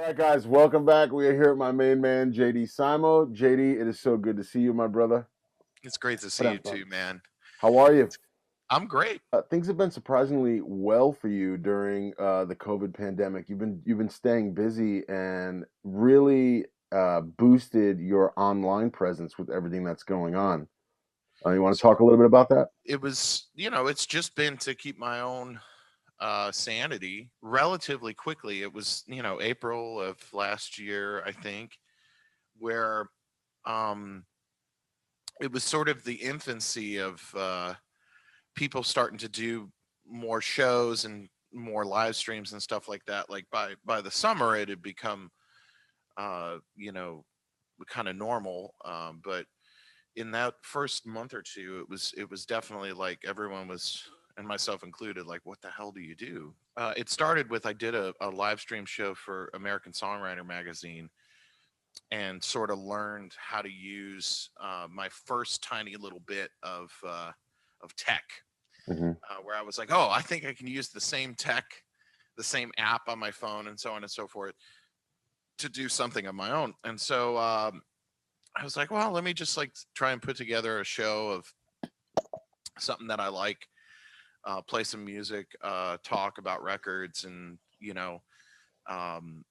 right, guys, welcome back. We are here with my main man, JD SIMO. JD, it is so good to see you, my brother. It's great to What see you up, bud? too, man. How are you? I'm great. Things have been surprisingly well for you during the COVID pandemic. You've been staying busy and really boosted your online presence with everything that's going on. You want to talk So a little bit about that? it's just been to keep my own sanity relatively quickly. It was, April of last year, I think, where um it was sort of the infancy of people starting to do more shows and more live streams and stuff like that. Like by the summer it had become uh, you know, kind of normal. But in that first month or two, it was definitely like everyone was, and myself included, like, what the hell do you do? It started with I did a live stream show for American Songwriter magazine and sort of learned how to use my first tiny little bit of tech, Hmm. where I was like, oh, I think I can use the same tech, the same app on my phone, and so on and so forth to do something of my own. And so I was like, well, let me just like try and put together a show of something that I like, play some music, talk about records, and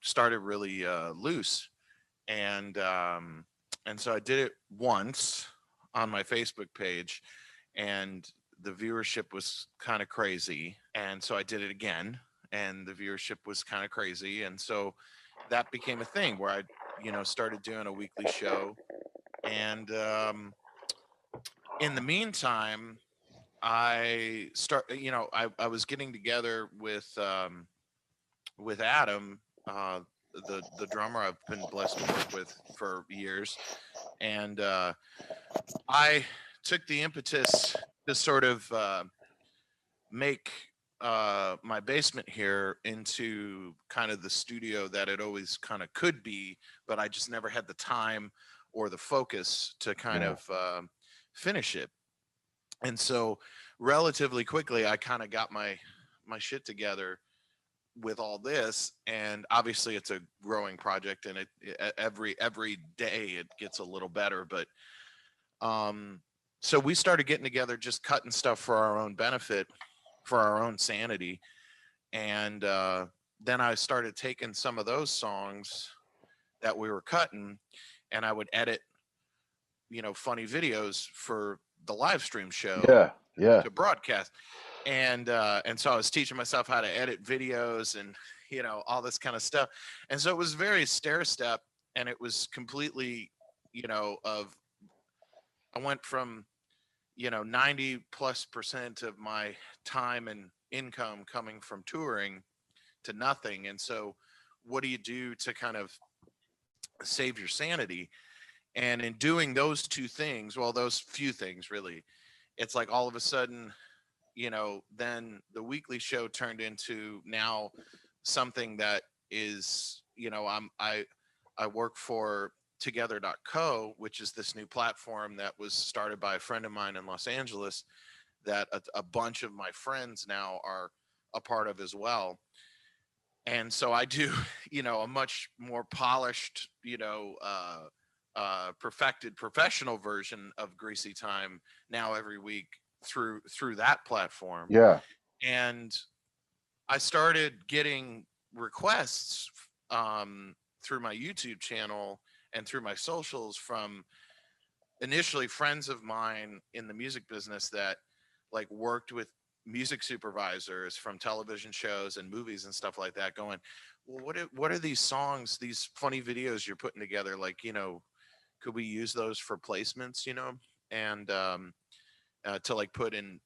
started really loose. And and so I did it once on my Facebook page, and the viewership was kind of crazy. And so I did it again, and the viewership was kind of crazy. And so that became a thing where I, started doing a weekly show. And in the meantime, I was getting together with Adam, the drummer I've been blessed to work with for years, and I took the impetus to sort of make my basement here into kind of the studio that it always kind of could be, but I just never had the time or the focus to kind Yeah. of finish it. And so relatively quickly I kind of got my shit together with all this, and obviously it's a growing project, and every day it gets a little better. But um so we started getting together, just cutting stuff for our own benefit, for our own sanity. And then I started taking some of those songs that we were cutting, and I would edit, funny videos for the live stream show Yeah. Yeah. to broadcast. And so I was teaching myself how to edit videos and all this kind of stuff. And so it was very stair step, and it was completely, of I went from 90+% of my time and income coming from touring to nothing. And so what do you do to kind of save your sanity? And in doing those two things, well, those few things really, it's like all of a sudden, then the weekly show turned into now something that is, I work for together.co, which is this new platform that was started by a friend of mine in Los Angeles that a bunch of my friends now are a part of as well. And so I do, a much more polished, perfected professional version of Greasy Time now every week through that platform. Yeah. And I started getting requests through my YouTube channel and through my socials from initially friends of mine in the music business that like worked with music supervisors from television shows and movies and stuff like that, going, well, what are these songs, these funny videos you're putting together, like, could we use those for placements, and to like put in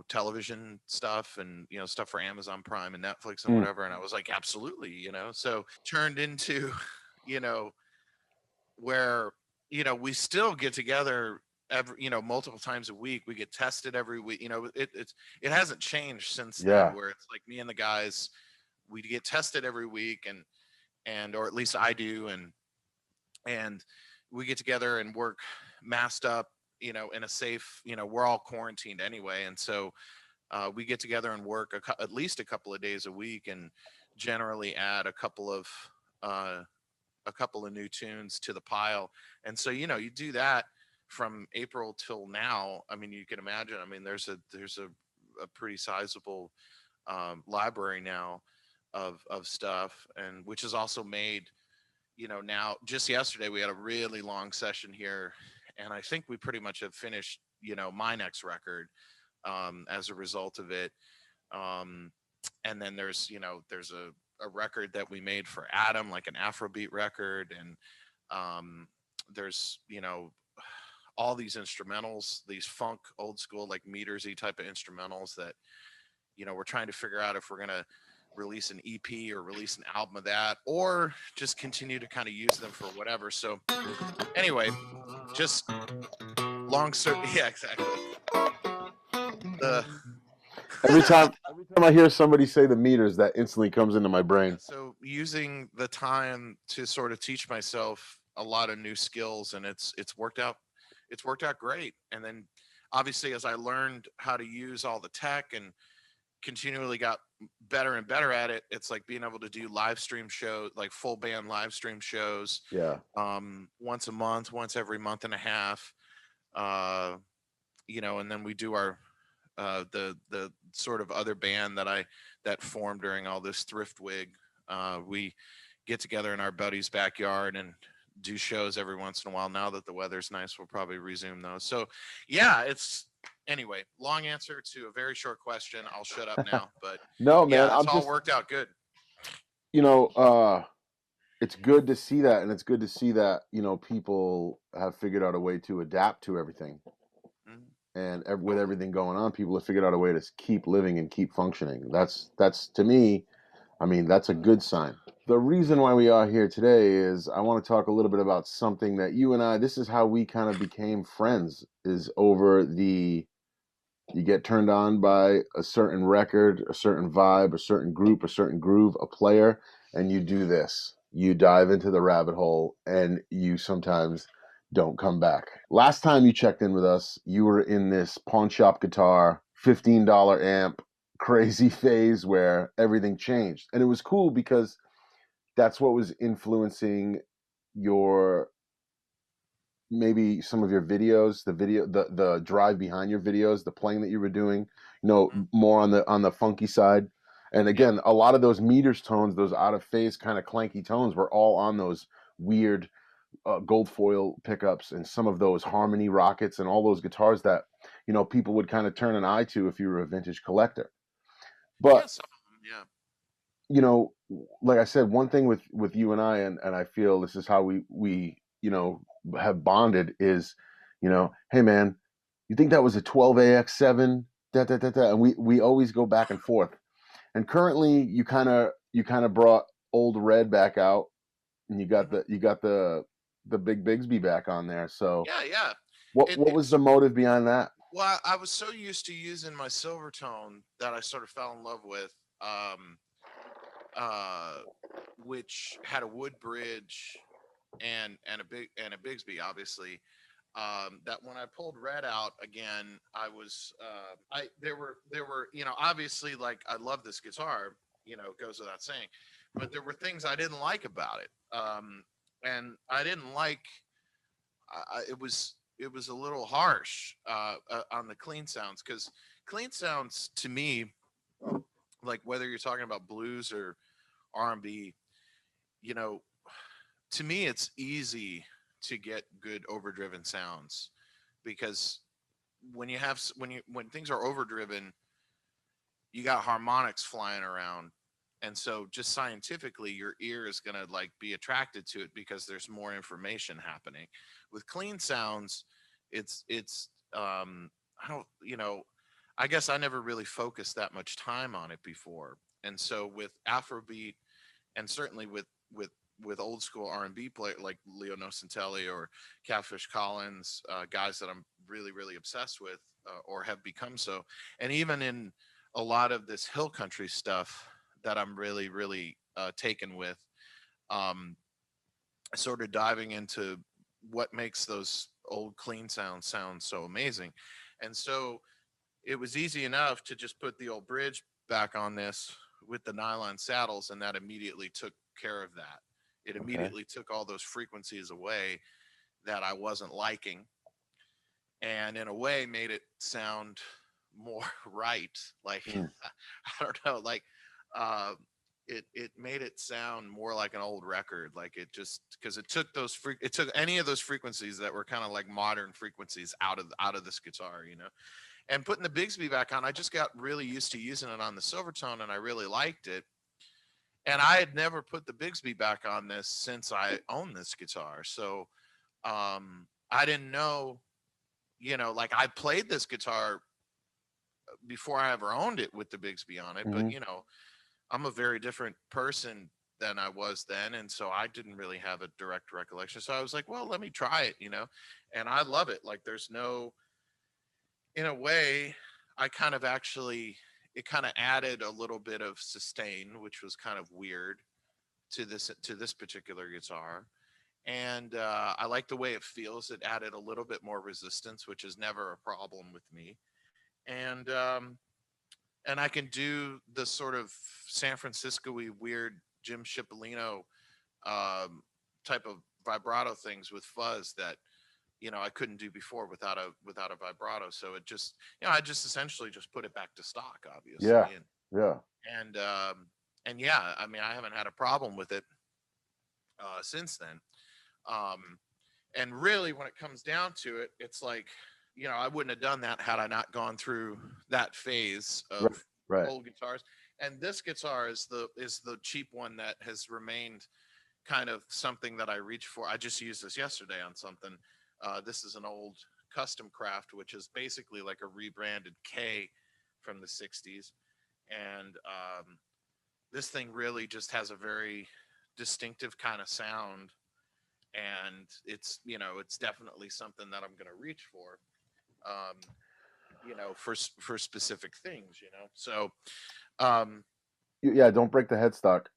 television stuff, and stuff for Amazon Prime and Netflix and Mm. whatever. And I was like, absolutely. So turned into you know where we still get together every, multiple times a week. We get tested every week. It hasn't changed since then, Yeah. where it's like me and the guys, we get tested every week, and or at least I do. And we get together and work masked up, in a safe, we're all quarantined anyway. And so we get together and work at least a couple of days a week, and generally add a couple of uh, a couple of new tunes to the pile. And so, you do that from April till now. I mean, you can imagine. I mean, there's a pretty sizable library now of stuff, and which is also made. Now just yesterday we had a really long session here, and I think we pretty much have finished. My next record as a result of it. Um, and then there's a record that we made for Adam, like an Afrobeat record, and there's all these instrumentals, these funk old school like metersy type of instrumentals that we're trying to figure out if we're gonna release an EP or release an album of that, or just continue to kind of use them for whatever. So anyway, just long story. Yeah, exactly. The Every time I hear somebody say the meters, that instantly comes into my Yeah, brain. so using the time to sort of teach myself a lot of new skills, and it's worked out great. And then obviously as I learned how to use all the tech and continually got better and better at it, it's like being able to do live stream shows, like full band live stream shows, Yeah. once a month, once every month and a half. uh and then we do our the sort of other band that formed during all this thrift wig. We get together in our buddy's backyard and do shows every once in a while. Now that the weather's nice, we'll probably resume those. So yeah, it's anyway, long answer to a very short question. I'll shut up now, but No, man, yeah, it's all worked out good. you know, uh, it's good to see that, and it's good to see that people have figured out a way to adapt to everything, Mhm. and with Totally. everything going on, people have figured out a way to keep living and keep functioning. That's to me, I mean, that's a good sign. The reason why we are here today is I want to talk a little bit about something that you and I. This is how we kind of became friends. Is over the You get turned on by a certain record, a certain vibe, a certain group, a certain groove, a player, and you do this. You dive into the rabbit hole and you sometimes don't come back. Last time you checked in with us, you were in this pawn shop guitar, $15 amp, crazy phase where everything changed. And it was cool because that's what was influencing your maybe some of your videos, the drive behind your videos, the playing that you were doing, Mhm. more on the funky side. And Yep. again, a lot of those meters tones, those out of phase kind of clanky tones, were all on those weird gold foil pickups and some of those harmony rockets and all those guitars that people would kind of turn an eye to if you were a vintage collector. Yeah, But some of them. Yeah. you know, like I said, one thing with you and I, and I feel this is how we have bonded is, hey man, you think that was a 12AX7? Da, da, da, da. And we always go back and forth. And currently, you kind of brought old Red back out, and you got Hmm. the big Bigsby back on there. So Yeah, yeah. what was It's the motive behind that? Well, I was so used to using my Silvertone that I sort of fell in love with, um, uh, which had a wood bridge and a Bigsby, obviously. That when I pulled Red out again, I was I there were obviously, like, I love this guitar, it goes without saying, but there were things I didn't like about it, and I didn't like. It was a little harsh on the clean sounds, because clean sounds to me, like whether you're talking about blues or R&B, you know, to me it's easy to get good overdriven sounds, because when things are overdriven, you got harmonics flying around, and so just scientifically your ear is going to like be attracted to it because there's more information happening. With clean sounds, it's I don't I guess I never really focused that much time on it before. And so with Afrobeat, and certainly with old school R&B play like Leo Nocentelli or Catfish Collins, guys that I'm really really obsessed with, or have become so, and even in a lot of this hill country stuff that I'm really really taken with, um, sort of diving into what makes those old clean sounds sound so amazing. And so it was easy enough to just put the old bridge back on this with the nylon saddles, and that immediately took care of that. It Okay. immediately took all those frequencies away that I wasn't liking, and in a way made it sound more right. Like Mm. I don't know, like uh, it made it sound more like an old record. Like it just because it took it took any of those frequencies that were kind of like modern frequencies out of this guitar, you know. And putting the Bigsby back on, I just got really used to using it on the Silvertone, and I really liked it. And I had never put the Bigsby back on this since I owned this guitar, so I didn't know, you know, like I played this guitar before I ever owned it with the Bigsby on it, but Hmm. you know, I'm a very different person than I was then, and so I didn't really have a direct recollection. So I was like, well, let me try it, you know, and I love it. Like there's no, in a way, I kind of actually it kind of added a little bit of sustain, which was kind of weird to this particular guitar. And I like the way it feels. It added a little bit more resistance, which is never a problem with me. And and I can do the sort of San Francisco-y weird Jim Cipollino type of vibrato things with fuzz that, you know, I couldn't do before without a vibrato. So it just, you know, I just essentially just put it back to stock, obviously, Yeah. Yeah. and and yeah, I mean, I haven't had a problem with it since then. Um, and really, when it comes down to it, it's like, you know, I wouldn't have done that had I not gone through that phase Right. of Right. old guitars. And this guitar is the cheap one that has remained kind of something that I reach for. I just used this yesterday on something. This is an old custom craft, which is basically like a rebranded K from the 60s. And this thing really just has a very distinctive kind of sound. And it's, you know, it's definitely something that I'm going to reach for, um, you know, for specific things, you know. So, um, Yeah, don't break the headstock.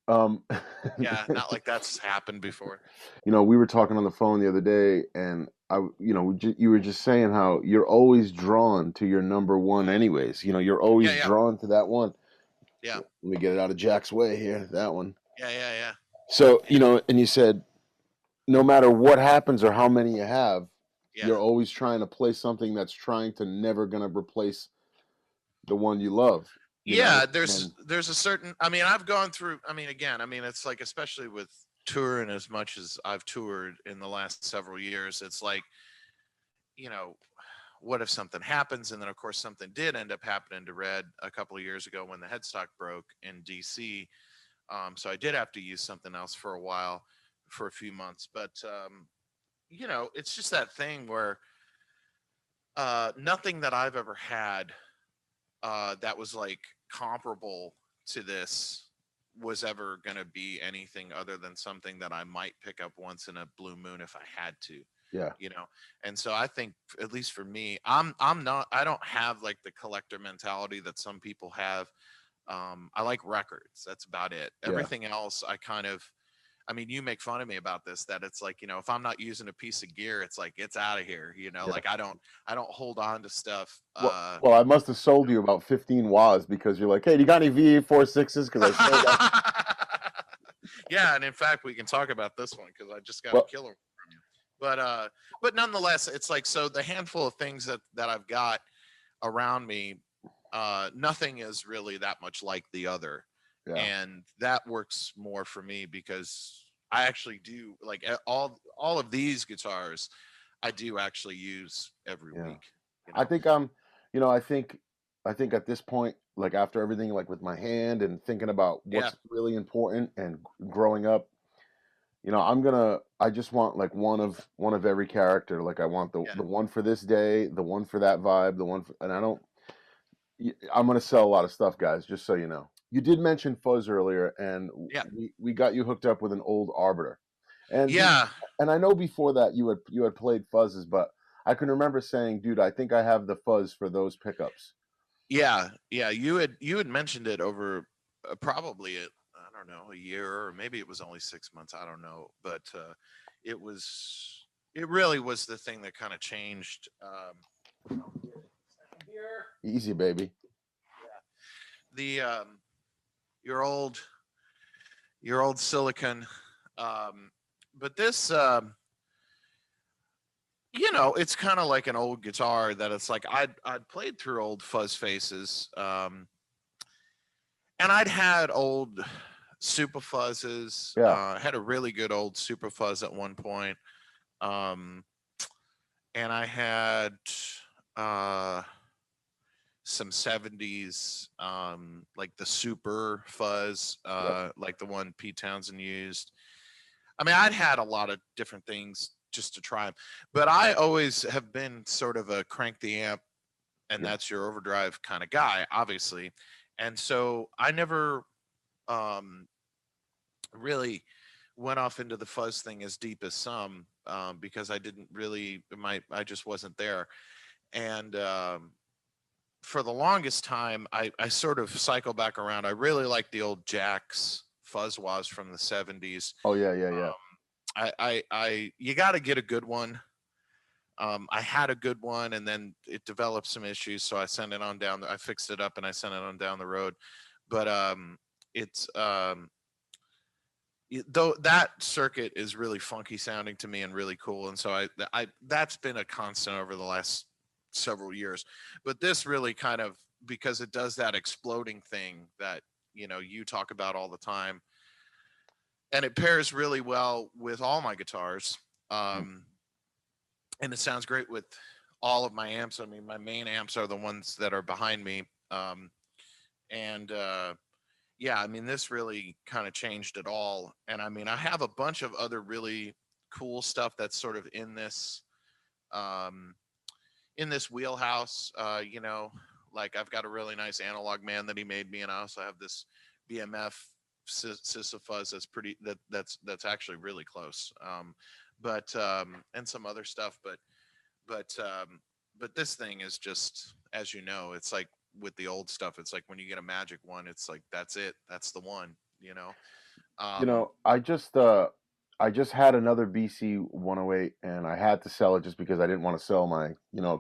yeah, not like that's happened before. We were talking on the phone the other day, and you were just saying how you're always drawn to your number one, anyways. You're Yeah, always yeah, drawn to that one. yeah, Let me get it out of Jack's way here. That one. yeah, yeah, yeah, So, and you said no matter what happens or how many you have, yeah. you're always trying to play something that's trying to never gonna replace the one you love. Yeah, And there's a certain, I mean, I've gone through, I mean, again, I mean, it's like, especially with touring as much as I've toured in the last several years, it's like, you know, what if something happens? And then of course something did end up happening to Red a couple of years ago when the headstock broke in DC. So I did have to use something else for a while, for a few months. But you know, it's just that thing where nothing that I've ever had that was like comparable to this was ever going to be anything other than something that I might pick up once in a blue moon if I had to, yeah, you know. And so I think, at least for me, I don't have like the collector mentality that some people have. I like records, that's about it. yeah, Everything else I kind of, I mean, you make fun of me about this, that it's like, you know, if I'm not using a piece of gear, it's like, it's out of here, you know. yeah. Like I don't hold on to stuff. Well, I must have sold you about 15 wahs because you're like, hey, do you got any VA46s? Because I still got. Yeah, and in fact, we can talk about this one because I just got a Well, killer one from you. But nonetheless, it's like, so the handful of things that I've got around me, nothing is really that much like the other, yeah, and that works more for me because I actually do like all of these guitars. I do actually use every yeah. week. You I know. think I think at this point, like after everything, like with my hand and thinking about Yeah. what's really important and growing up, I just want like one of every character. Like I want the Yeah. the one for this day, the one for that vibe, and I don't. I'm gonna sell a lot of stuff, guys. Just so you know. You did mention fuzz earlier, and Yeah. we got you hooked up with an old arbiter, and Yeah. and I know before that you had played fuzzes, but I can remember saying, dude, I think I have the fuzz for those pickups. Yeah. Yeah. You had mentioned it over probably I don't know, a year, or maybe it was only 6 months. I don't know, but it was, it really was the thing that kind of changed. Here, Easy, baby. the your old your old silicon Um, but this, it's kind of like an old guitar that it's like I'd played through old fuzz faces, and I'd had old super fuzzes. Yeah. Had a really good old super fuzz at one point, um, and I had uh, some 70s, like the super fuzz, Yep. like the one Pete Townsend used. I mean, I'd had a lot of different things just to try them, but I always have been sort of a crank the amp and Yep. that's your overdrive kind of guy, obviously. And so I never um, really went off into the fuzz thing as deep as some, because I didn't really, I just wasn't there. And for the longest time, I sort of cycle back around. I really like the old Jack's fuzz waz from the 70s. Oh yeah, yeah, yeah. You got to get a good one. I had a good one, and then it developed some issues, so I sent it on down. I fixed it up, and I sent it on down the road. But it's though that circuit is really funky sounding to me and really cool, and so I that's been a constant over the last several years. But this really kind of, because it does that exploding thing that you talk about all the time, and it pairs really well with all my guitars. Mm. Um, and it sounds great with all of my amps. I mean, my main amps are the ones that are behind me. And Yeah, I mean, this really kind of changed it all. And I mean, I have a bunch of other really cool stuff that's sort of um, in this wheelhouse. Like I've got a really nice analog man that he made me, and I also have this BMF Sisyphus that's that's actually really close. But And some other stuff, but but this thing is just, as you know, it's like with the old stuff, it's like when you get a magic one, it's like that's it, that's the one, you know. You um know, I just had another BC 108 and I had to sell it just because I didn't want to sell my,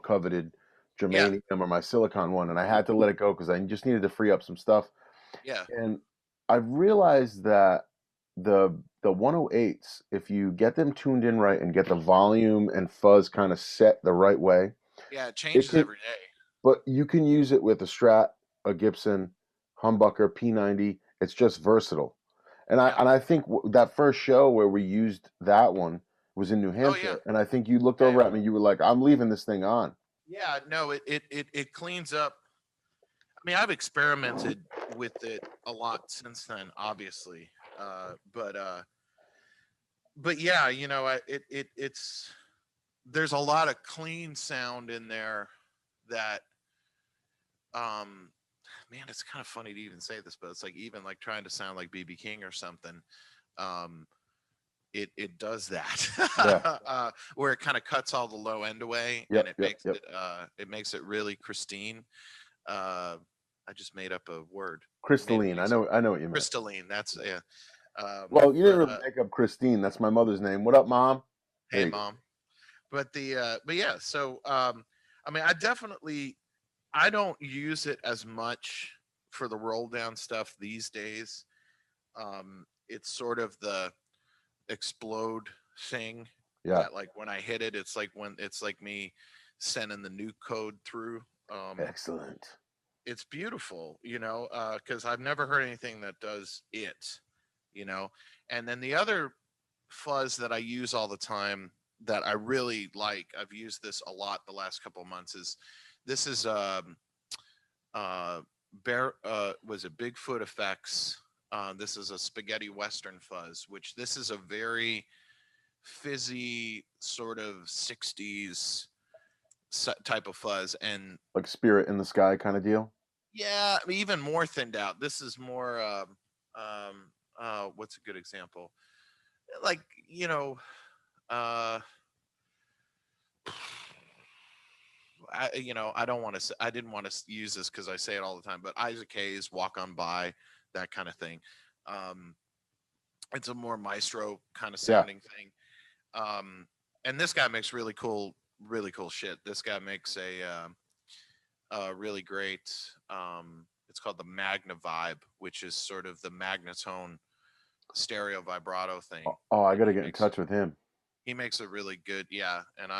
coveted yeah, germanium or my silicon one, and I had to let it go because I just needed to free up some stuff. yeah, And I've realized that the 108s, if you get them tuned in right and get the volume and fuzz kind of set the right way, yeah, it it changes can every day. but you can use it with a Strat, a Gibson, humbucker, P90. It's just versatile. And I Yeah. and I think that first show where we used that one was in New Oh yeah. Hampshire, and I think you looked Yeah, over at me. You were like, "I'm leaving this thing on." yeah. No, it cleans up. I mean, I've experimented with it a lot since then, obviously. But yeah, it's there's a lot of clean sound in there that um man, it's kind of funny to even say this, but it's like even like trying to sound like BB King or something. Um, it does that, Yeah. where it kind of cuts all the low end away, and Yep. Yep. Yep. it makes it really pristine. Uh, I just made up a word. Maybe Crystalline. I makes it know. I know what you meant. crystalline. That's yeah. Well, you didn't But really make up Christine. That's my mother's name. What up, mom? There Hey, you go. mom. But yeah. So I mean, I don't use it as much for the roll down stuff these days. It's sort of the explode thing Yeah. that, like, when I hit it, it's like me sending the new code through. Excellent. It's beautiful, because I've never heard anything that does it, you know. And then the other fuzz that I use all the time that I really like, I've used this a lot the last couple of months, is this is uh bear was it Bigfoot Effects. This is a spaghetti western fuzz, which this is a very fizzy sort of 60s type of fuzz. And Like spirit in the sky kind of deal. yeah, even more thinned out. This is more what's a good example? Like, uh I don't want to, I didn't want to use this because I say it all the time, but Isaac Hayes, Walk On By, that kind of thing. um it's a more maestro kind of Yeah. sounding thing. um and this guy makes really cool shit. This guy makes a really great, it's called the Magna Vibe, which is sort of the Magnatone stereo vibrato thing, Oh, I and got to get in touch with him. he makes a really good, yeah. And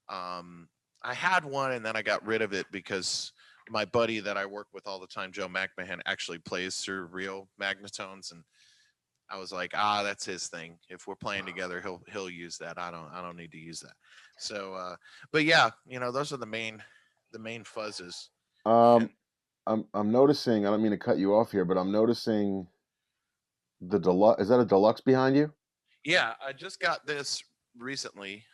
um I had one and then I got rid of it because my buddy that I work with all the time, Joe McMahon, actually plays through real magnetones, and I was like, that's his thing. If we're playing together, he'll use that. I don't need to use that. So, but yeah, those are the main fuzzes. And Um, I'm noticing. I don't mean to cut you off here, but I'm noticing the deluxe. Is that a deluxe behind you? yeah, I just got this recently,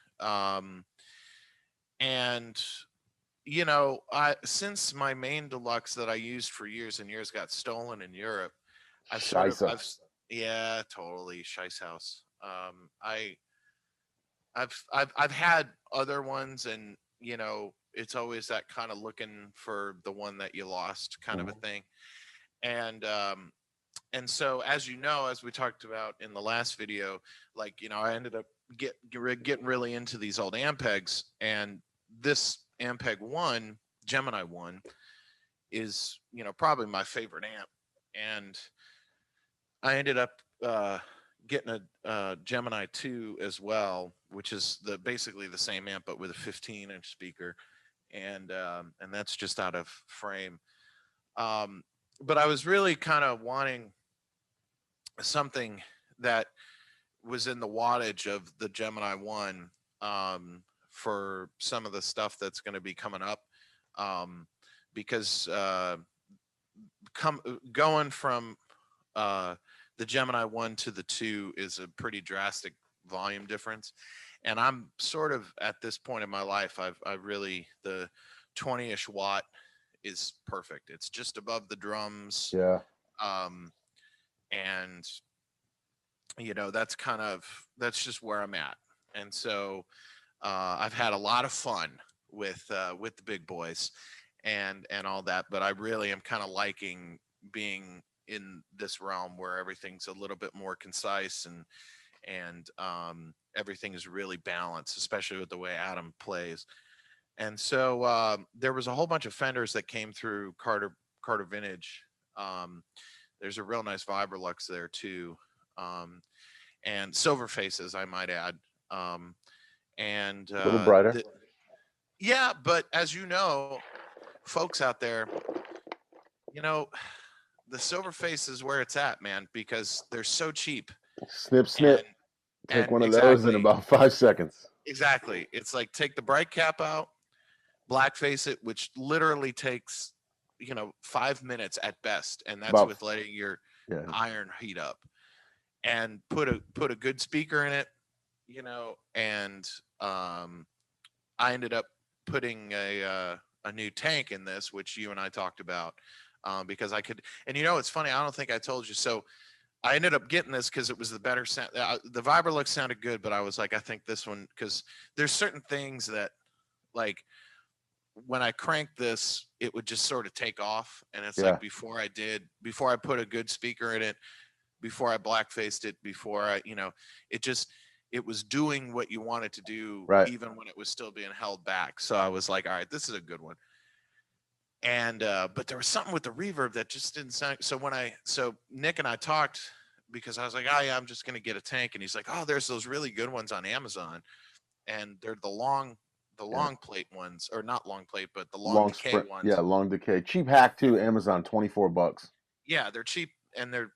and I since my main deluxe that I used for years and years got stolen in Europe, I've sort of Scheisse. I've yeah, totally Scheiß house. I've had other ones, and it's always that kind of looking for the one that you lost kind of a Mhm. thing. And so, as we talked about in the last video, like I ended up getting really into these old ampegs, and this ampeg one, Gemini one, is probably my favorite amp. And I ended up getting a Gemini 2 as well, which is basically the same amp but with a 15-inch speaker, and that's just out of frame. Um, but I was really kind of wanting something that was in the wattage of the Gemini 1, for some of the stuff that's going to be coming up, um, because going from uh, the Gemini 1 to the 2 is a pretty drastic volume difference. And I'm sort of at this point in my life, I really, the 20-ish watt is perfect. It's just above the drums. Yeah. Um, and, that's just where I'm at. And so I've had a lot of fun with the big boys and all that, but I really am kind of liking being in this realm where everything's a little bit more concise, and everything is really balanced, especially with the way Adam plays. And so there was a whole bunch of Fenders that came through Carter Vintage. Um, there's a real nice Vibrolux there too, um, and silver faces, I might add. Um, and A little brighter. yeah, but as you know, folks out there, you know, the silver face is where it's at, man, because they're so cheap. Snip, And snip. Take and one of those in exactly, about 5 seconds. exactly. It's like take the bright cap out, black face it, which literally takes 5 minutes at best, and that's About with letting your yeah. iron heat up, and put a good speaker in it, and I ended up putting a new tank in this, which you and I talked about, because I could. And it's funny. I don't think I told you. So I ended up getting this because it was the better sound. The Vibrolux sounded good, but I was like, I think this one, because there's certain things that, like, when I cranked this, it would just sort of take off. And it's Yeah. like before I put a good speaker in it, before I blackfaced it, before it just it was doing what you wanted to do Right. even when it was still being held back. So I was like, all right, this is a good one. And but there was something with the reverb that just didn't sound. So Nick and I talked, because I was like, oh yeah, I'm just gonna get a tank, and he's like, oh, there's those really good ones on Amazon, and they're the Yeah. long plate ones, or not long plate, but the long Long decay sprint. Yeah. ones. Long decay. Cheap hack Yeah, too. Amazon. $24. yeah, they're cheap, and they're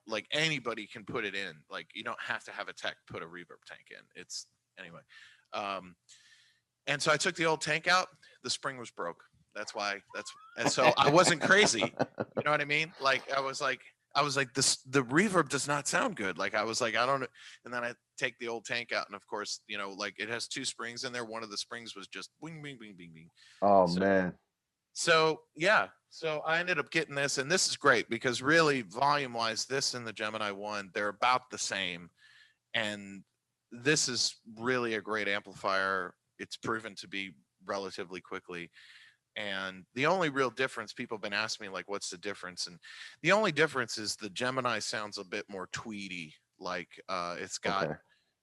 like anybody can put it in. Like you don't have to have a tech put a reverb tank in. It's anyway. Um, and so I took the old tank out. The spring was broke. And so I wasn't crazy. You know what I mean? Like I was like this. The reverb does not sound good. Like I was like I don't know. And then I take the old tank out, and of course like it has two springs in there. One of the springs was just bing bing bing bing bing. Oh So man. yeah. So I ended up getting this, and this is great because really, volume wise, this and the Gemini 1, they're about the same. And this is really a great amplifier. It's proven to be relatively quickly. And the only real difference, people have been asking me, like, what's the difference? And the only difference is the Gemini sounds a bit more tweedy. Like it's got Okay.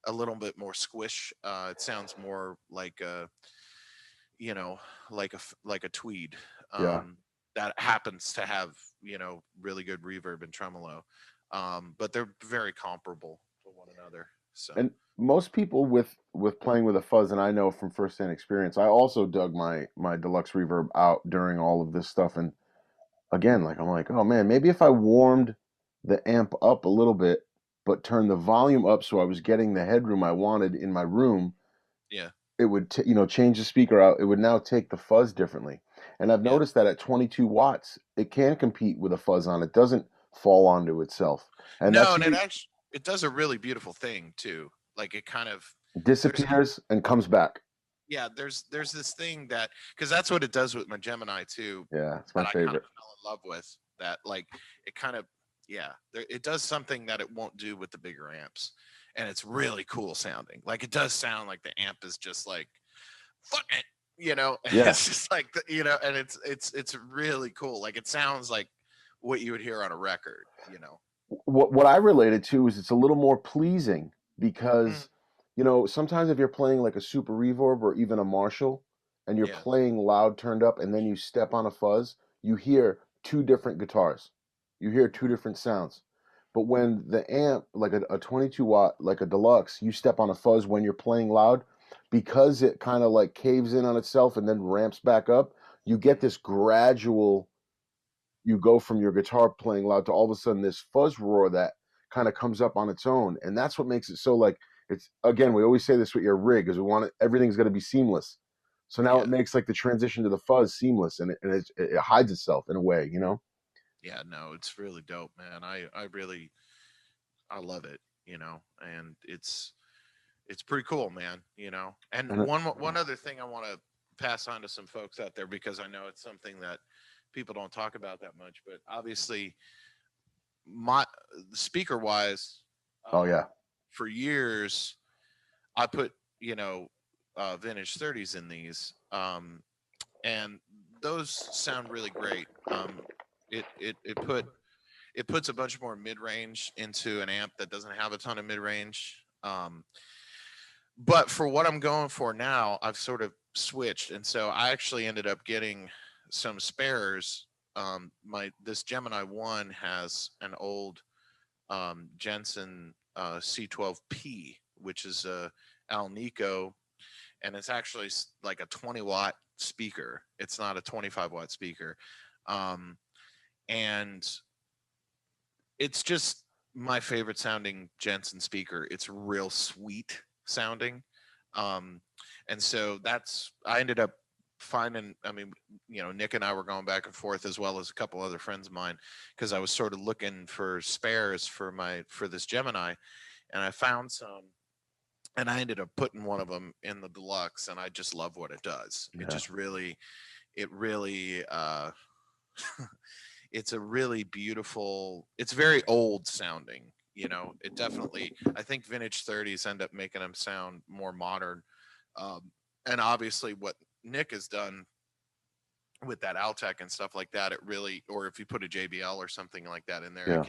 a little bit more squish. It sounds more like you know, like a tweed, Yeah. that happens to have really good reverb and tremolo. But they're very comparable to one another. So And most people with playing with a fuzz, and I know from firsthand experience, I also dug my deluxe reverb out during all of this stuff. And again, like I'm like, oh man, maybe if I warmed the amp up a little bit, but turned the volume up so I was getting the headroom I wanted in my room, yeah, it would change the speaker out. It would now take the fuzz differently. And I've yeah. noticed that at 22 watts, it can compete with a fuzz on. It doesn't fall onto itself, and No, that's and it does a really beautiful thing too. Like it kind of there's disappears and comes back. yeah, there's this thing that because that's what it does with my Gemini too, Yeah, it's my that I kind of favorite. fell in love with. That like it kind of yeah, it does something that it won't do with the bigger amps, and it's really cool sounding. Like it does sound like the amp is just like fuck it, you know. Yeah. It's just like and it's really cool. Like it sounds like what you would hear on a record, you know. What I related to is it's a little more pleasing Mm, because, sometimes if you're playing like a super reverb or even a Marshall and you're yeah, playing loud turned up and then you step on a fuzz, you hear two different guitars. You hear two mhm, different sounds. But when the amp, like a 22 watt, like a deluxe, you step on a fuzz when you're playing loud, because it kind of like caves in on itself and then ramps back up, you get mhm, this gradual, you go from your guitar playing loud to all of a sudden this fuzz roar that kind of comes up on its own, and that's what makes it so like it's again, we always say this with your rig is we want it, everything's going to be seamless. So now it yeah. makes like the transition to the fuzz seamless, and it hides itself in a way, Yeah, no, it's really dope, man. I really I love it, and it's pretty cool, man, And and one other thing I want to pass on to some folks out there because I know it's something that people don't talk about that much, but obviously my speaker wise, oh um, yeah, for years I put vintage 30s in these, and those sound really great. It puts a bunch more mid range into an amp that doesn't have a ton of mid range. But for what I'm going for now, I've sort of switched, and so I actually ended up getting some spares. My this Gemini One has an old Jensen C12P, which is a Alnico, and it's actually like a 20-watt speaker. It's not a 25-watt speaker, um, and it's just my favorite sounding Jensen speaker. It's real sweet sounding. Um, and so that's I ended up finding, I mean, Nick and I were going back and forth as well as a couple other friends of mine because I was sort of looking for spares for this Gemini, and I found some, and I ended up putting one of them in the deluxe, and I just love what it does. yeah, It really it's a really beautiful, it's very old sounding, it definitely, I think vintage 30s end up making them sound more modern. um, and obviously what Nick has done with that Altec and stuff like that, it really, or if you put a JBL or something like that in there, yeah,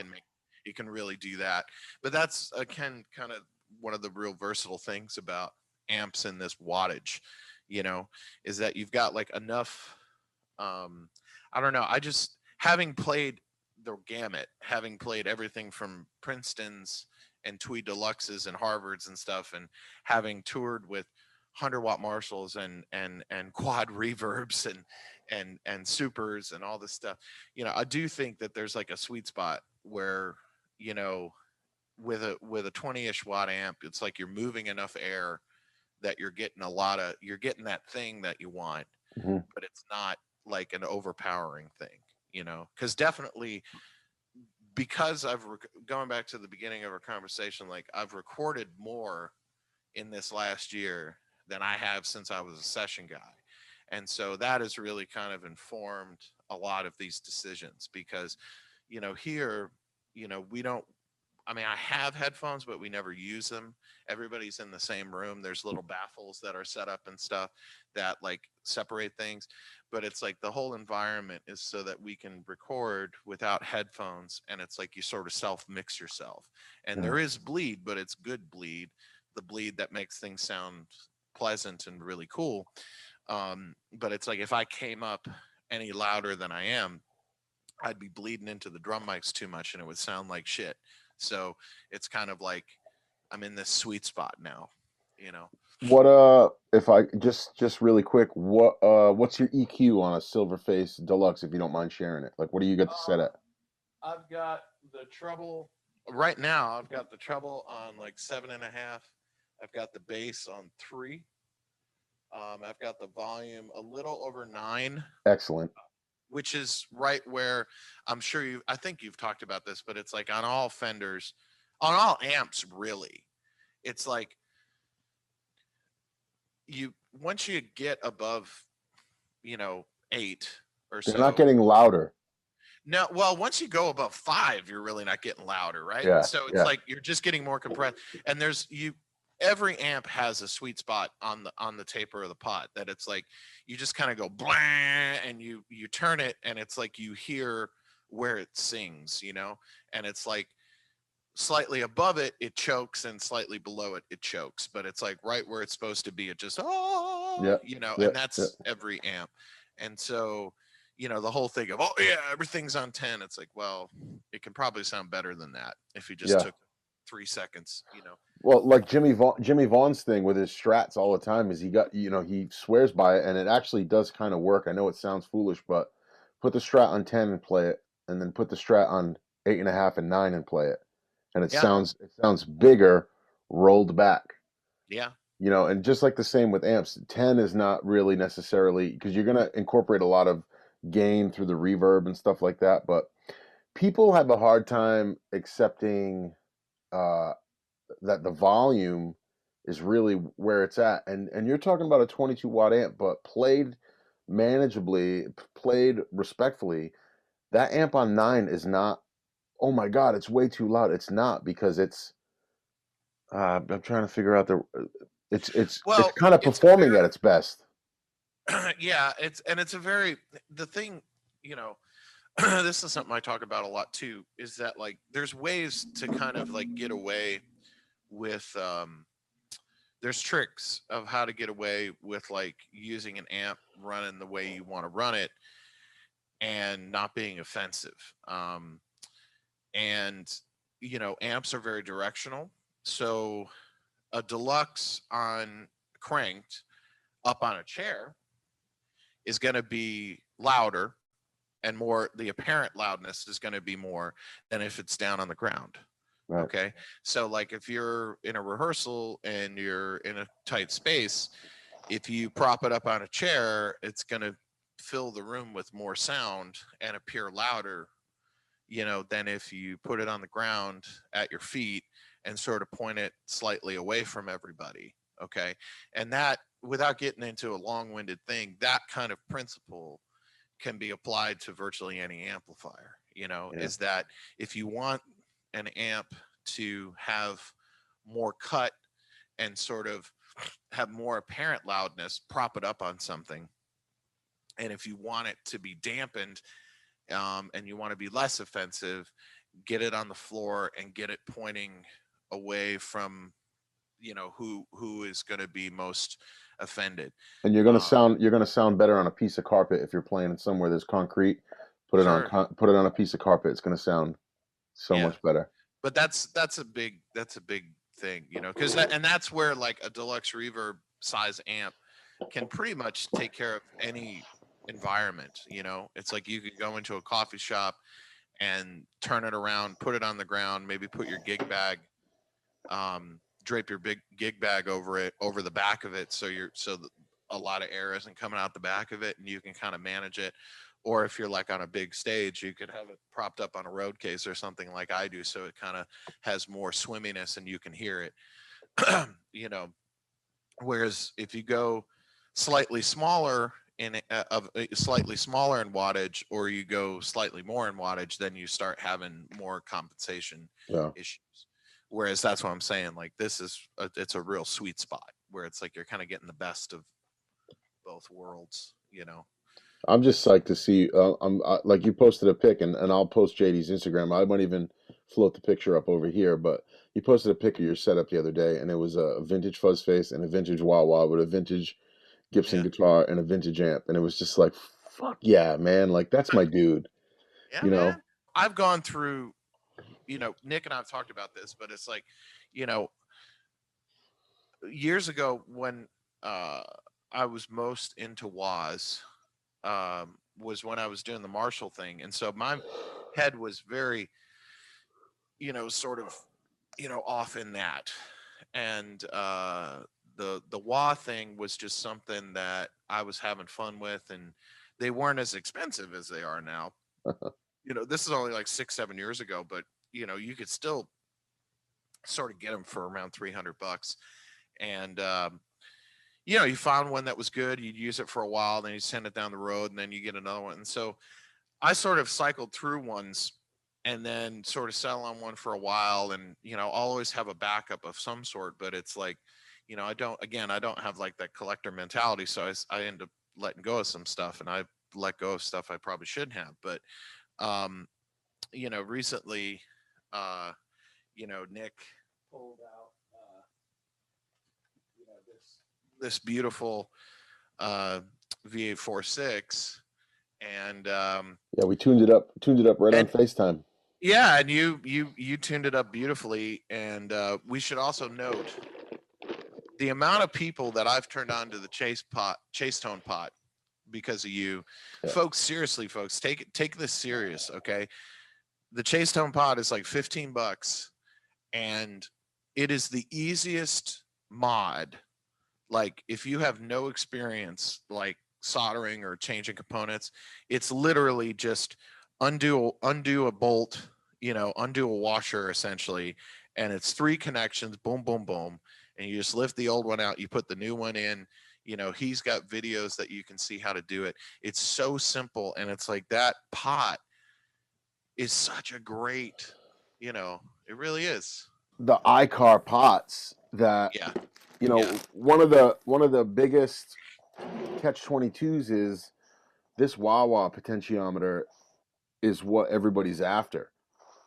it can really do that. But that's again kind of one of the real versatile things about amps and this wattage, you know, is that you've got like enough, um, I don't know. I just having played the gamut, having played everything from Princeton's and Tweed Deluxes and Harvards and stuff, and having toured with 100-watt Marshalls and quad reverbs and supers and all this stuff. I do think that there's like a sweet spot where you know with a 20-ish watt amp, it's like you're moving enough air that you're getting that thing that you want, hmm but it's not like an overpowering thing, because definitely because going back to the beginning of our conversation, like I've recorded more in this last year than I have since I was a session guy. And so that has really kind of informed a lot of these decisions because, here, we don't, I mean, I have headphones, but we never use them. Everybody's in the same room. There's little baffles that are set up and stuff that like separate things. But it's like the whole environment is so that we can record without headphones. And it's like you sort of self mix yourself. And yeah, there is bleed, but it's good bleed, the bleed that makes things sound pleasant and really cool. But it's like if I came up any louder than I am, I'd be bleeding into the drum mics too much and it would sound like shit. So it's kind of like I'm in this sweet spot now, you know. What if I just really quick, what's your EQ on a Silverface Deluxe if you don't mind sharing it? Like what do you get to set at? I've got the treble right now. I've got the treble on like 7.5. I've got the bass on 3. I've got the volume a little over 9, Excellent. which is right where I'm sure you. I think you've talked about this, but it's like on all Fenders, on all amps, really. It's like you once you get above, 8 or They're not so. getting louder. No, well, once you go above 5, you're really not getting louder, right? Yeah, So it's yeah, like you're just getting more compressed. And there's you every amp has a sweet spot on the taper of the pot that it's like you just kind of go blah and you turn it and it's like you hear where it sings, and it's like slightly above it it chokes and slightly below it it chokes, but it's like right where it's supposed to be it just yeah, yeah, and yeah, that's every amp. And so the whole thing of, oh yeah, everything's on 10, it's like, well, it can probably sound better than that if you just yeah. took 3 seconds. Well, like Jimmy Vaughn's thing with his strats all the time is he swears by it, and it actually does kind of work. I know it sounds foolish, but put the Strat on 10 and play it, and then put the Strat on 8.5 and 9 and play it, and it Yeah, sounds bigger rolled back. yeah. And just like the same with amps, 10 is not really necessarily because you're gonna incorporate a lot of gain through the reverb and stuff like that, but people have a hard time accepting uh that the volume is really where it's at. And you're talking about a 22-watt amp, but played manageably, played respectfully, that amp on 9 is not, oh my God, it's way too loud. It's not because I'm trying to figure out it's Well, kind of it's a performing at very its best. yeah, it's a very the thing, you know this is something I talk about a lot too, is that like there's ways to kind of like get away with there's tricks of how to get away with like using an amp running the way you want to run it and not being offensive. And amps are very directional. So a deluxe on cranked up on a chair is going to be louder, and more, the apparent loudness is going to be more than if it's down on the ground. Right. Okay. So like if you're in a rehearsal and you're in a tight space, if you prop it up on a chair, it's going to fill the room with more sound and appear louder, than if you put it on the ground at your feet and sort of point it slightly away from everybody. Okay. And that, without getting into a long winded thing, that kind of principle can be applied to virtually any amplifier, Yeah. is that if you want an amp to have more cut and sort of have more apparent loudness, prop it up on something. And if you want it to be dampened, and you want to be less offensive, get it on the floor and get it pointing away from who is going to be most offended. And Um, you're gonna sound better on a piece of carpet if you're playing somewhere there's concrete. sure, Put it on a piece of carpet. It's gonna sound so yeah, much better. but that's a big thing, because that's where like a deluxe reverb size amp can pretty much take care of any environment. It's like you could go into a coffee shop and turn it around, put it on the ground, maybe put your gig bag, drape your big gig bag over it, over the back of it, a lot of air isn't coming out the back of it, and you can kind of manage it. Or if you're like on a big stage, you could have it propped up on a road case or something like I do, so it kind of has more swimminess and you can hear it. you know, Whereas if you go slightly smaller slightly smaller in wattage, or you go slightly more in wattage, then you start having more compensation Yeah. issues. Whereas that's what I'm saying. Like it's a real sweet spot where it's like you're kind of getting the best of both worlds. I'm just psyched to see. Like you posted a pic, and I'll post JD's Instagram. I might even float the picture up over here. But you posted a pic of your setup the other day, and it was a vintage fuzz face and a vintage wah wah with a vintage Gibson Yeah. guitar and a vintage amp, and it was just like, fuck yeah, man! Like that's my dude. Yeah, you know. man. I've gone through, Nick and I've talked about this, but it's like, you know, years ago when uh, I was most into Waz, was when I was doing the Marshall thing, and so my head was very, sort of, off in that, and the wah thing was just something that I was having fun with, and they weren't as expensive as they are now. This is only like 6 7 years ago, but you could still sort of get them for around $300, and you found one that was good, you'd use it for a while, then you send it down the road, and then you get another one. And so I sort of cycled through ones and then sort of settle on one for a while, and I'll always have a backup of some sort. But it's like, I don't have like that collector mentality, so I end up letting go of some stuff, and I let go of stuff I probably shouldn't have. But um, recently, uh, Nick pulled out this beautiful uh, V846, and Yeah, we tuned it up right on and FaceTime. yeah, and you tuned it up beautifully. And we should also note the amount of people that I've turned on to the Chasetone pot because of you, Yeah. folks. Seriously, folks, take this serious, okay? The Chasetone pot is like $15, and it is the easiest mod. Like, if you have no experience like soldering or changing components, it's literally just undo a bolt, undo a washer essentially, and it's three connections, boom boom boom, and you just lift the old one out, you put the new one in. He's got videos that you can see how to do it. It's so simple, and it's like that pot is such a great, it really is. The iCar pots that, Yeah, yeah. one of the biggest catch 22s is this wah potentiometer is what everybody's after.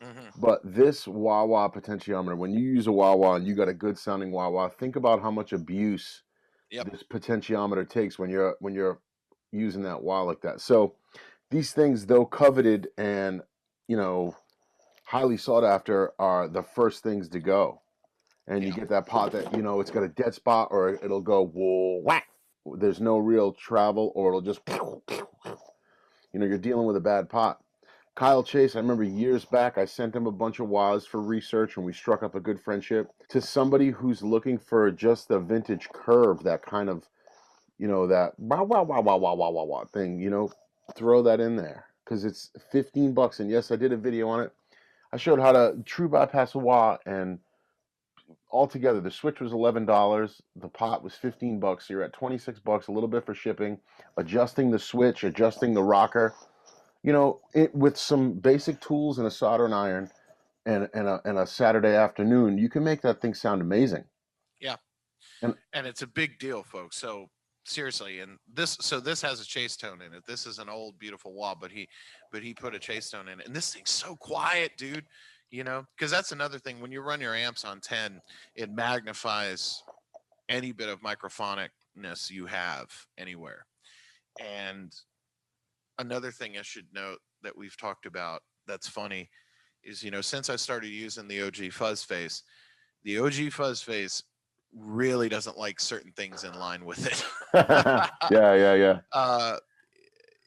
Hmm. But this wah potentiometer, when you use a wah and you got a good sounding wah, think about how much abuse Yep. this potentiometer takes when you're using that wah like that. So these things, though coveted and you know highly sought after, are the first things to go. And you Yeah. get that pot that it's got a dead spot, or it'll go whoa whack. There's no real travel, or it'll just you're dealing with a bad pot. Kyle Chase, I remember years back, I sent him a bunch of wahs for research, and we struck up a good friendship. To somebody who's looking for just the vintage curve, that kind of, that wah wah wah wah wah wah wah wah thing, throw that in there because it's $15. And yes, I did a video on it. I showed how to true bypass a wah, and altogether the switch was $11. The pot was $15. So you're at $26, a little bit for shipping, adjusting the switch, adjusting the rocker, with some basic tools and a soldering iron and a Saturday afternoon, you can make that thing sound amazing. Yeah. And And it's a big deal, folks. So seriously, and this has a chase tone in it. This is an old beautiful wah, but he put a chase tone in it, and this thing's so quiet, dude. Because that's another thing. When you run your amps on 10, it magnifies any bit of microphonicness you have anywhere. And another thing I should note that we've talked about that's funny is, since I started using the OG fuzz face, the OG fuzz face really doesn't like certain things in line with it. yeah, yeah. uh,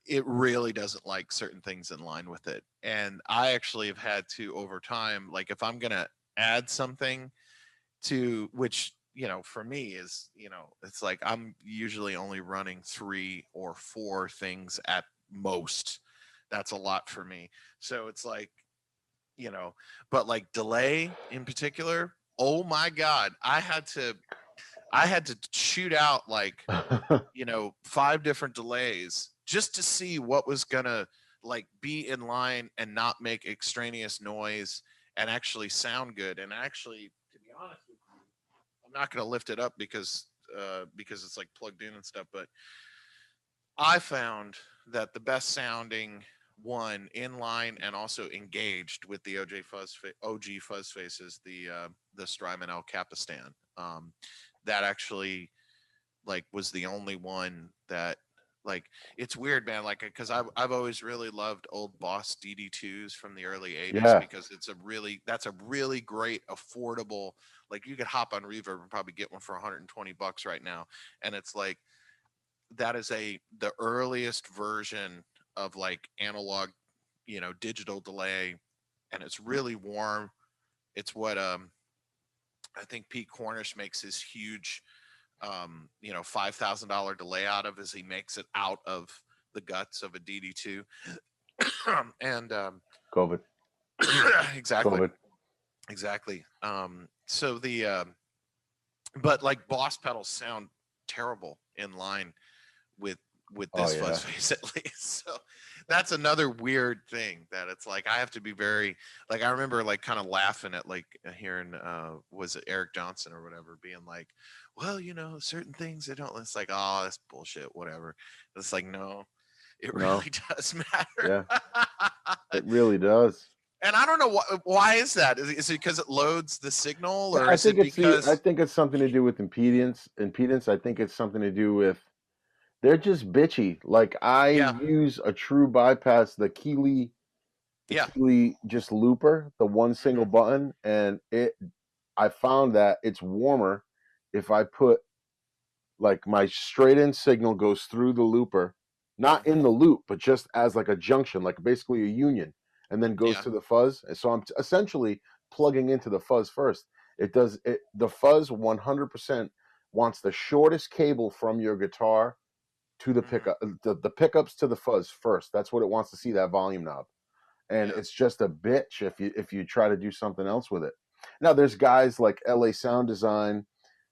it really doesn't like certain things in line with it. And I actually have had to, over time, like if I'm going to add something to which, for me is, it's like I'm usually only running 3 or 4 things at most. That's a lot for me. So it's like, you know, but like delay in particular, oh my God, I had to shoot out like, 5 different delays just to see what was gonna like be in line and not make extraneous noise and actually sound good. And actually, to be honest with you, I'm not gonna lift it up because it's like plugged in and stuff. But I found that the best sounding one in line and also engaged with the OG fuzz faces, the Strymon El Capistan. That actually like was the only one that Like it's weird, man. Like because I've always really loved old Boss DD2s from the early '80s Yeah, because that's a really great affordable. Like you could hop on Reverb and probably get one for 120 bucks right now, and it's like that is the earliest version of like analog, digital delay, and it's really warm. It's what I think Pete Cornish makes his huge $5,000 delay out of as he makes it out of the guts of a DD2. And COVID, exactly, COVID. exactly. So but like Boss pedals sound terrible in line with Oh this yeah, fuzz face at least. So that's another weird thing that it's like I have to be very like I remember like kind of laughing at like hearing was it Eric Johnson or whatever being like, well, certain things they don't. It's like, oh, that's bullshit, whatever. It's like, no, it no, really does matter. yeah, it really does. And I don't know why is that? Is it because it loads the signal, Yeah, or is it I because think it's something to do with impedance. Impedance. I think it's something to do with they're just bitchy. Like I yeah, use a true bypass, the yeah, Keeley just looper, the one single hmm, button, and I found that it's warmer if I put like my straight in signal goes through the looper, not in hmm, the loop, but just as like a junction, like basically a union, and then goes yeah, to the fuzz. And so I'm essentially plugging into the fuzz first. It does it. The fuzz 100% wants the shortest cable from your guitar to the hmm, pickup, the pickups to the fuzz first. That's what it wants to see, that volume knob. And yeah, it's just a bitch if you try to do something else with it. Now there's guys like LA Sound Design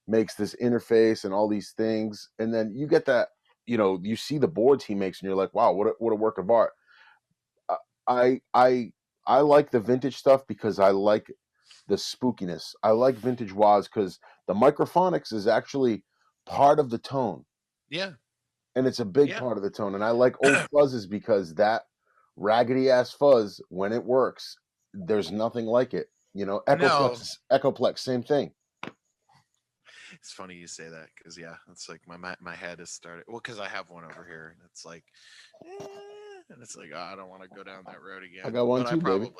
makes this interface and all these things, and then you get that, you see the boards he makes and you're like, wow, what a work of art. Uh, I like the vintage stuff because I like the spookiness. I like vintage wahs because the microphonics is actually part of the tone, yeah, and it's a big yeah. part of the tone. And I like old fuzzes because that raggedy ass fuzz, when it works, there's nothing like it. No, Echoplex, same thing. it's funny you say that because yeah, it's like my head has started. Well, because I have one over here, and it's like, and it's like, oh, I don't want to go down that road I again. got one But too, baby.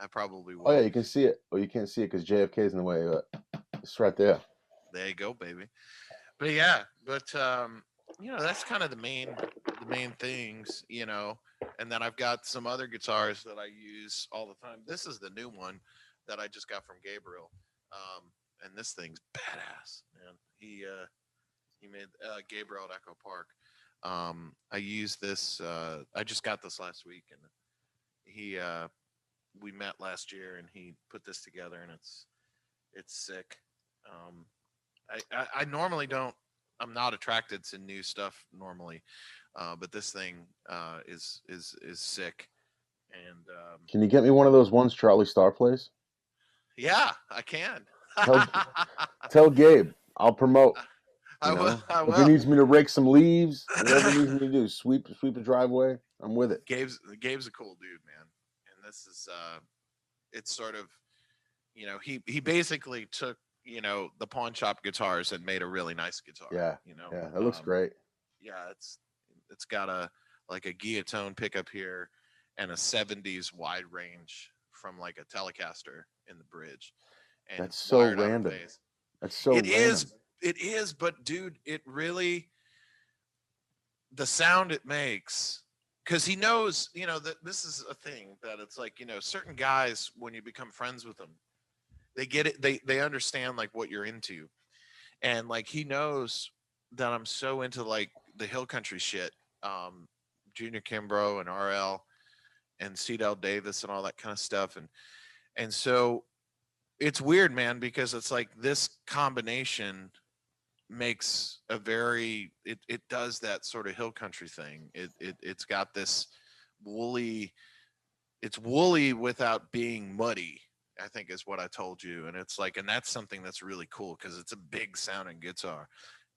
I probably Oh yeah, will. you can see it. Oh, you can't see it because JFK is in the way. But it's right there. There you go, baby. But yeah, but that's kind of the main things, And then I've got some other guitars that I use all the time. This is the new one that I just got from Gabriel. And this thing's badass, man. He made Gabriel at Echo Park. I use this. I just got this last week, and he we met last year, and he put this together, and it's sick. Um, I normally don't. I'm not attracted to new stuff normally, but this thing is sick, and Can you get me one of those ones Charlie Star plays? yeah, I can. Tell tell Gabe I'll promote. I will. I If he will. needs me to rake some leaves, whatever he needs me to do, sweep a driveway, I'm with it. Gabe's a cool dude, man, and this is it's sort of he basically took the pawn shop guitars and made a really nice guitar. Yeah, yeah, that looks great. Yeah, it's got a like a guillotine pickup here and a 70s wide range from like a Telecaster in the bridge, and That's it's so wired out of random. phase. That's so It random. is, it is, but dude, it really the sound it makes because he knows that this is a thing that it's like certain guys when you become friends with them they get it they understand like what you're into and like he knows that I'm so into like the hill country shit, um, Junior Kimbrough and RL and Cedell Davis and all that kind of stuff, and so it's weird, man, because it's like this combination makes a very it does that sort of hill country thing. It's got this woolly, it's woolly without being muddy, I think is what I told you. And it's like, and that's something that's really cool because it's a big sounding guitar.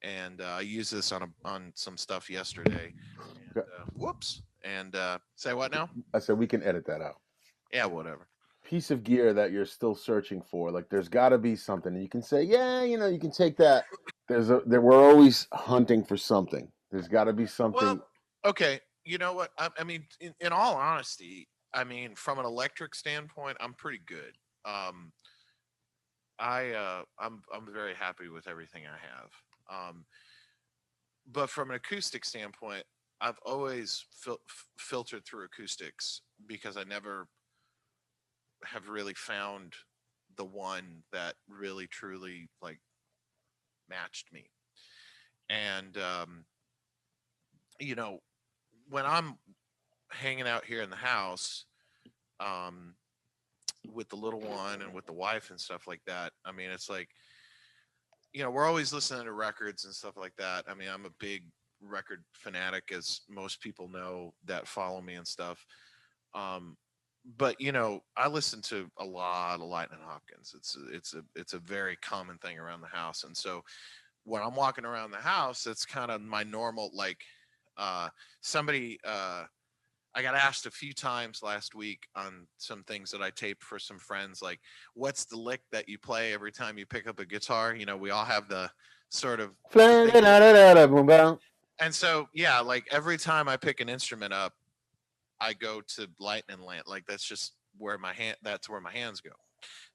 And I used this on some stuff yesterday. And Okay. whoops. And say what now? I said we can edit that out. Yeah, whatever. Piece of gear that you're still searching for. Like there's got to be something. And you can say, yeah, you can take that. There we're always hunting for something. There's got to be Well, something. okay. You know what? I mean, in all honesty, I mean, from an electric standpoint, I'm pretty good. Um, I'm very happy with everything I have. But from an acoustic standpoint, I've always filtered through acoustics because I never have really found the one that really truly like matched me. And you know, when I'm hanging out here in the house, um, with the little one and with the wife and stuff like that, I mean, it's like, we're always listening to records and stuff like that. I mean, I'm a big record fanatic, as most people know that follow me and stuff. Um, but I listen to a lot of Lightning Hopkins. It's a very common thing around the house, and so when I'm walking around the house, it's kind of my normal like. Uh, somebody I got asked a few times last week on some things that I taped for some friends, like, what's the lick that you play every time you pick up a guitar? We all have the sort of thing that, and so, yeah, like every time I pick an instrument up, I go to lightning land. Like that's where my hands go.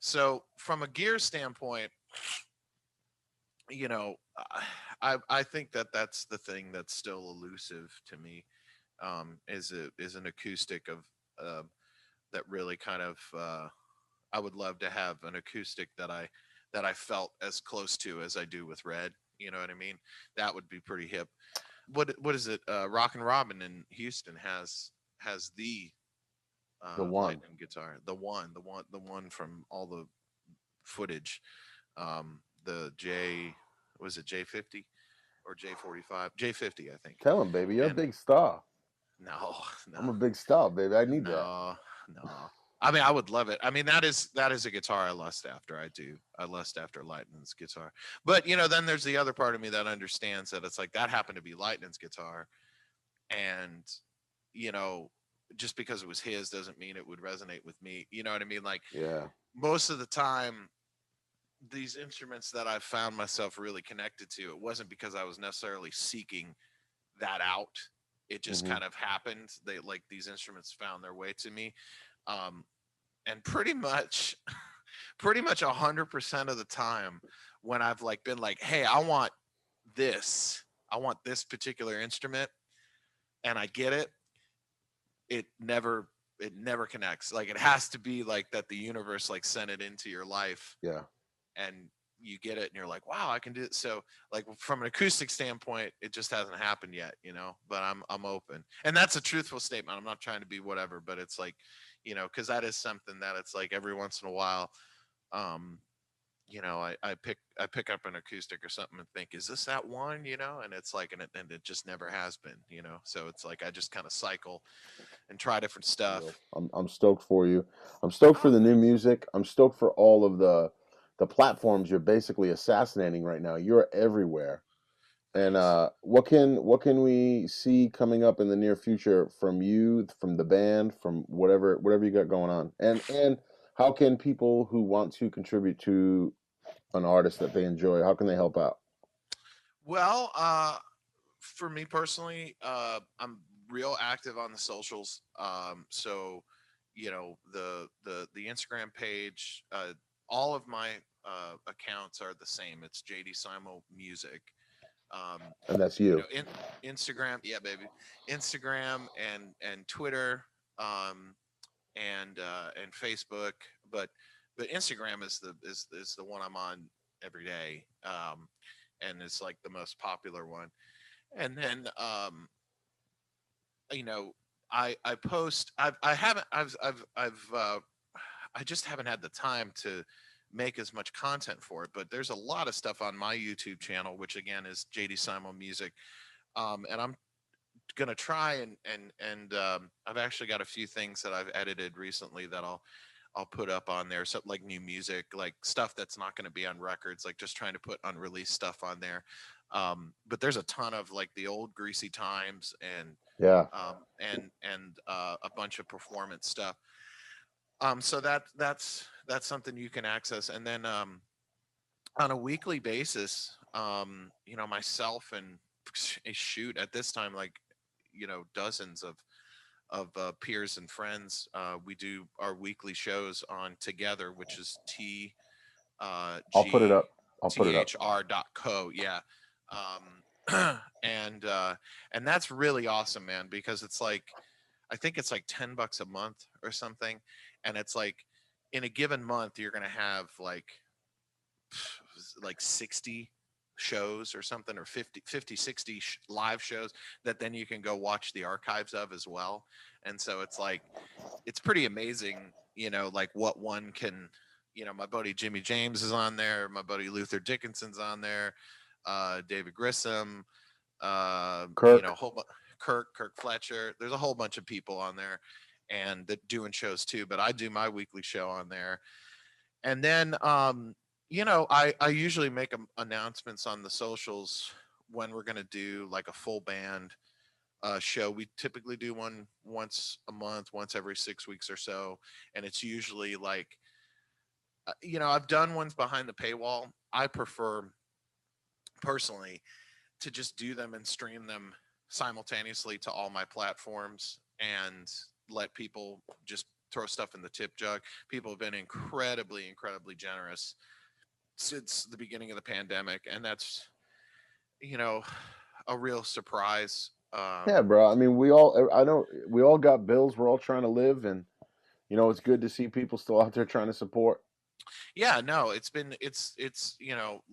So from a gear standpoint, you know, I think that that's the thing that's still elusive to me. Is an acoustic of, uh, that really kind of, I would love to have an acoustic that I felt as close to as I do with Red. You know what I mean? That would be pretty hip. What is it? Rockin' Robin in Houston has the The one. Lightning guitar, the one from all the footage. The J was it J50 or J45? J50, I think. Tell him, baby, you're a And big star. no, I'm no, a big star, baby. I need that. no, no. I mean, I would love it. I mean, that is a guitar I lust after. I do. I lust after Lightning's guitar. But then there's the other part of me that understands that it's like that happened to be Lightning's guitar, and you know, just because it was his doesn't mean it would resonate with me. You know what I mean? Like Yeah. most of the time, these instruments that I've found myself really connected to, it wasn't because I was necessarily seeking that out. It just Hmm. kind of happened. They like these instruments found their way to me. Um, and pretty much 100% of the time when I've like been like, hey, this, I want this particular instrument, and I get it, it never it never connects. Like it has to be like that the universe like sent it into your life, Yeah. and you get it and you're like, wow, I can do it. So like from an acoustic standpoint, it just hasn't happened yet, but I'm open. And that's a truthful statement. I'm not trying to be whatever, but it's like, because that is something that it's like every once in a while, um, I pick up an acoustic or something and think, is this that one? And it's like, and it just never has been, So it's like I just kind of cycle and try different Well, stuff. I'm stoked for you. I'm stoked for Oh, the new thanks. music. I'm stoked for all of the platforms you're basically assassinating right now. You're everywhere. And Thanks. what can we see coming up in the near future from you, from the band, from whatever you got going on? And how can people who want to contribute to an artist that they enjoy, how can they help out? Well, for me personally, I'm real active on the socials. So, the Instagram page, all of my accounts are the same. It's JD Simo Music. Um, And that's you you. know, in Instagram, yeah, baby, Instagram and Twitter, um, and Facebook, but Instagram is the one I'm on every day, and it's like the most popular one. And then you know I post I haven't I just haven't had the time to make as much content for it, but there's a lot of stuff on my YouTube channel, which again is JD Simon Music. And I'm gonna try and I've actually got a few things that I've edited recently that I'll put up on there, something like new music, like stuff that's not going to be on records, like just trying to put unreleased stuff on there. But there's a ton of like the old Greasy Times Yeah. and a bunch of performance stuff. So that's something you can access, and then on a weekly basis, myself shoot, at this time, like, dozens of peers and friends. We do our weekly shows on Together, which is I'll put it G up. I'll put it up. thr.co. Yeah. And and that's really awesome, man, because it's like, I think it's like $10 a month or something, and it's like, in a given month you're gonna have like 60 shows or something, or 60 live shows that then you can go watch the archives of as well. And so it's like, it's pretty amazing, like what one can, my buddy Jimmy James is on there, my buddy Luther Dickinson's on there, David Grissom, Kirk. Kirk Fletcher. There's a whole bunch of people on there, and that doing shows too. But I do my weekly show on there, and then I usually make announcements on the socials when we're gonna do like a full band show. We typically do one once a month, once every 6 weeks or so, and it's usually like, I've done ones behind the paywall. I prefer personally to just do them and stream them simultaneously to all my platforms and let people just throw stuff in the tip jug. People have been incredibly generous since the beginning of the pandemic, and that's, you know a real surprise. Yeah, bro. I mean, I know we all got bills. We're all trying to live, and it's good to see people still out there trying to support. Yeah, no, it's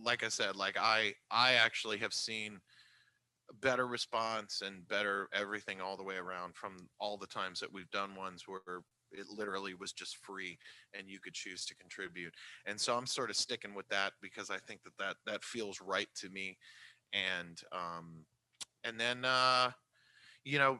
like I said, like I actually have seen better response and better everything all the way around from all the times that we've done ones where it literally was just free and you could choose to contribute. And so I'm sort of sticking with that because I think that feels right to me. And then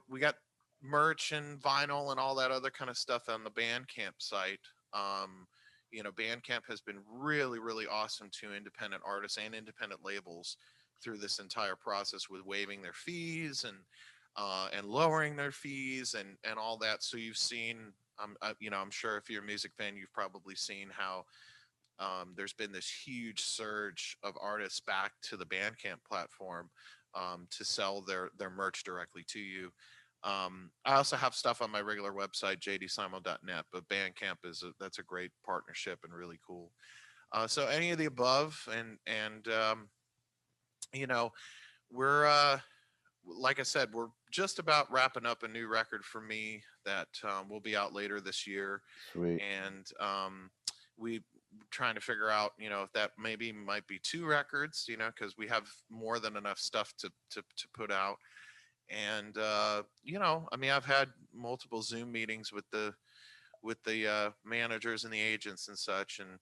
we got merch and vinyl and all that other kind of stuff on the Bandcamp site. Bandcamp has been really awesome to independent artists and independent labels through this entire process, with waiving their fees and lowering their fees and all that. So you've seen, I'm sure if you're a music fan, you've probably seen how there's been this huge surge of artists back to the Bandcamp platform to sell their merch directly to you. I also have stuff on my regular website, jdsimo.net, but Bandcamp that's a great partnership and really cool. So any of the above, and you know, we're like I said, we're just about wrapping up a new record for me that will be out later this year, Sweet. and we trying to figure out, if that maybe might be two records, because we have more than enough stuff to put out. And I mean, I've had multiple Zoom meetings with the managers and the agents and such, and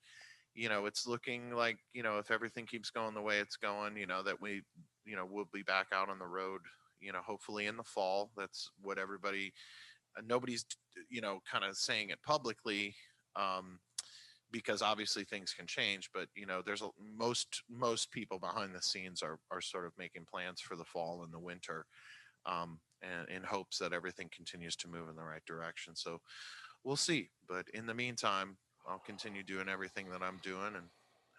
it's looking like, if everything keeps going the way it's going, that we'll be back out on the road, hopefully in the fall. That's what everybody, nobody's, kind of saying it publicly, because obviously things can change. But there's most people behind the scenes are sort of making plans for the fall and the winter, and in hopes that everything continues to move in the right direction. So we'll see. But in the meantime, I'll continue doing everything that I'm doing and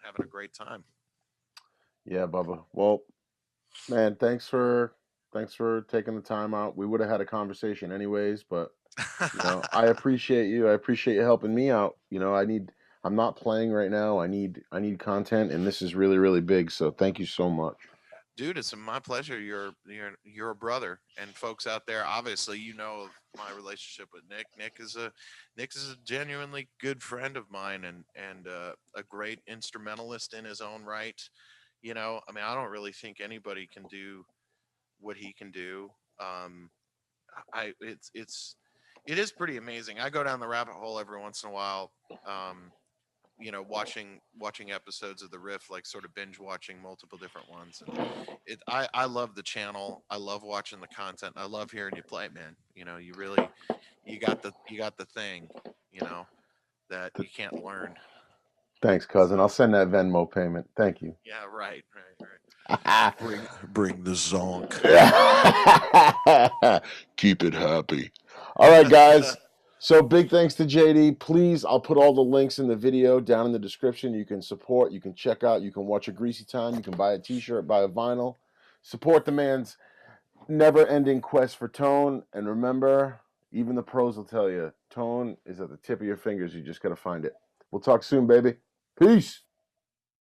having a great time. Yeah, Bubba. Well, man, thanks for taking the time out. We would have had a conversation anyways, but I appreciate you. I appreciate you helping me out. I'm not playing right now. I need content, and this is really really big. So thank you so much. Dude, it's my pleasure. You're a brother, and folks out there, obviously, of my relationship with Nick. Nick is a genuinely good friend of mine, and a great instrumentalist in his own right. I mean, I don't really think anybody can do what he can do. Um, I it is pretty amazing. I go down the rabbit hole every once in a while. Watching episodes of the Riff, like sort of binge watching multiple different ones, and I love the channel. I love watching the content. I love hearing you play, man. You got the thing, you know that Th- you can't learn. Thanks, cousin. I'll So send that Venmo payment. Thank you. yeah, right. Bring the zonk. Keep it happy. All right, guys. So big thanks to JD. Please, I'll put all the links in the video down in the description. You can support, you can check out, you can watch a Greasy Time, you can buy a T-shirt, buy a vinyl. Support the man's never-ending quest for tone, and remember, even the pros will tell you, tone is at the tip of your fingers. You just got to find it. We'll talk soon, baby. Peace.